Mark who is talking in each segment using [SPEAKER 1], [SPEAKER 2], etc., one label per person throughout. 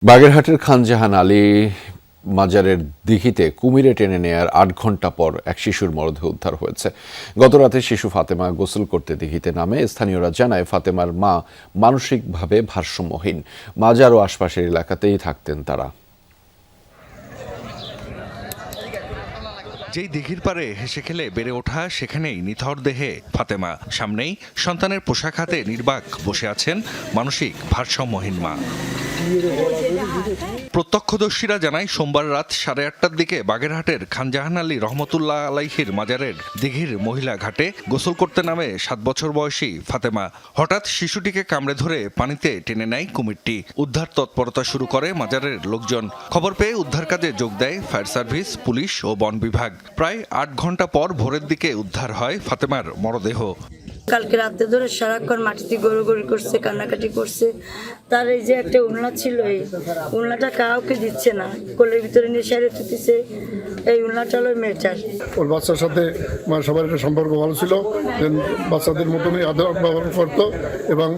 [SPEAKER 1] বাগেরহাটের খানজাহান আলী মাজারের দিঘিতে কুমিরে টেনে নেয়ার ৮ ঘণ্টা পর এক শিশুর মরদেহ উদ্ধার হয়েছে। গতরাতে শিশু ফাতেমা গোসল করতে দিঘিতে নামে। স্থানীয়রা জানায়, ফাতেমার মা মানসিকভাবে ভারসাম্যহীন। মাজার ও আশপাশের এলাকাতেই থাকতেন তারা।
[SPEAKER 2] যেই দিঘির পারে হেসে খেলে বেড়ে ওঠা, সেখানেই নিথর দেহে ফাতেমা। সামনেই সন্তানের পোশাক হাতে নির্বাক বসে আছেন মানসিক ভারসাম্যহীন মা। প্রত্যক্ষদর্শীরা জানায়, সোমবার রাত 8:30টার দিকে বাগেরহাটের খানজাহান আলী রহমতুল্লাহ আলাইহির মাজারের দিঘির মহিলা ঘাটে গোসল করতে নামে 7 বছর বয়সী ফাতেমা। হঠাৎ শিশুটিকে কামড়ে ধরে পানিতে টেনে নেয় কুমিরটি। উদ্ধার তৎপরতা শুরু করে মাজারের লোকজন। খবর পেয়ে উদ্ধার কাজে যোগ দেয় ফায়ার সার্ভিস, পুলিশ ও বন বিভাগ। প্রায় 8 ঘণ্টা পর ভোরের দিকে উদ্ধার হয় ফাতেমার মরদেহ।
[SPEAKER 3] কালকে রাতে ধরে সারাক্ষণ মাটিতে গড়ি করছে, কান্নাকাটি করছে। তার এই যে একটা উলনা ছিল, এই উলনাটা কাউকে দিচ্ছে না, কোলের ভিতরে নিয়ে সেরে তুলতেছে। এই উলনাটা হলো মেয়েটার।
[SPEAKER 4] ওর বাচ্চার সাথে সবার একটা সম্পর্ক ভালো ছিল, বাচ্চাদের মতনই আদর ব্যবহার করতো এবং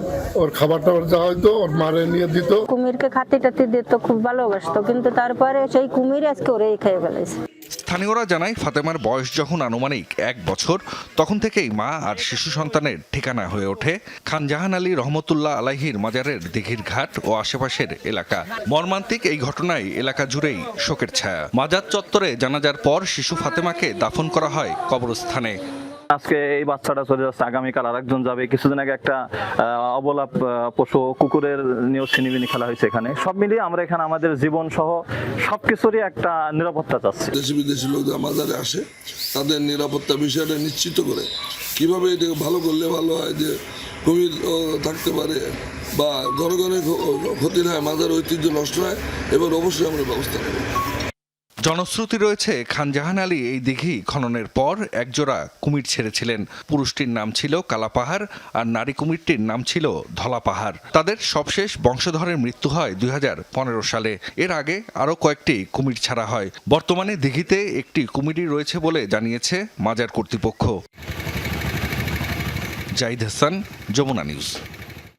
[SPEAKER 4] ওর খাবার টাবার যা হয়তো ওর মারে নিয়ে দিত।
[SPEAKER 5] কুমিরকে খাতে টাতে দিত, খুব ভালোবাসতো, কিন্তু তারপরে সেই কুমির আজকে ওরেই খেয়ে ফেলেছে।
[SPEAKER 2] স্থানীয়রা জানায়, ফাতেমার বয়স যখন আনুমানিক 1 বছর, তখন থেকেই মা আর শিশু সন্তানের ঠিকানা হয়ে ওঠে খানজাহান আলী রহমতুল্লাহ আলাইহির মাজারের দিঘির ঘাট ও আশেপাশের এলাকা। মর্মান্তিক এই ঘটনায় এলাকা জুড়েই শোকের ছায়া। মাজার চত্বরে জানাজার পর শিশু ফাতেমাকে দাফন করা হয় কবরস্থানে।
[SPEAKER 6] আজকে এই বাচ্চাটা চলে যাচ্ছে, আগামীকাল আরেকজন যাবে। কিছুদিন আগে একটা অবলা পশু কুকুরের নিয়েও ছিনিবিনি খেলা হয়েছে এখানে। সব মিলিয়ে আমরা এখানে আমাদের জীবন সহ সবকিছুরই একটা নিরাপত্তা চাচ্ছি।
[SPEAKER 7] দেশি বিদেশি লোকরা মাজারে আসে, তাদের নিরাপত্তা বিষয়টা নিশ্চিত করে কিভাবে এটাকে ভালো করলে ভালো হয়, যে কুমির থাকতে পারে বা জনগণের ক্ষতি হয়, মাজার ঐতিহ্য নষ্ট হয়, এবার অবশ্যই আমরা ব্যবস্থা নেব।
[SPEAKER 2] জনশ্রুতি রয়েছে, খানজাহান আলী এই দিঘি খননের পর একজোড়া কুমির ছেড়েছিলেন। পুরুষটির নাম ছিল কালা পাহাড় আর নারী কুমিরটির নাম ছিল ধলা পাহাড়। তাদের সবশেষ বংশধরের মৃত্যু হয় 2015 সালে। এর আগে আরও কয়েকটি কুমির ছাড়া হয়। বর্তমানে দিঘিতে একটি কুমিরই রয়েছে বলে জানিয়েছে মাজার কর্তৃপক্ষ। জাহিদ হাসান, যমুনা নিউজ।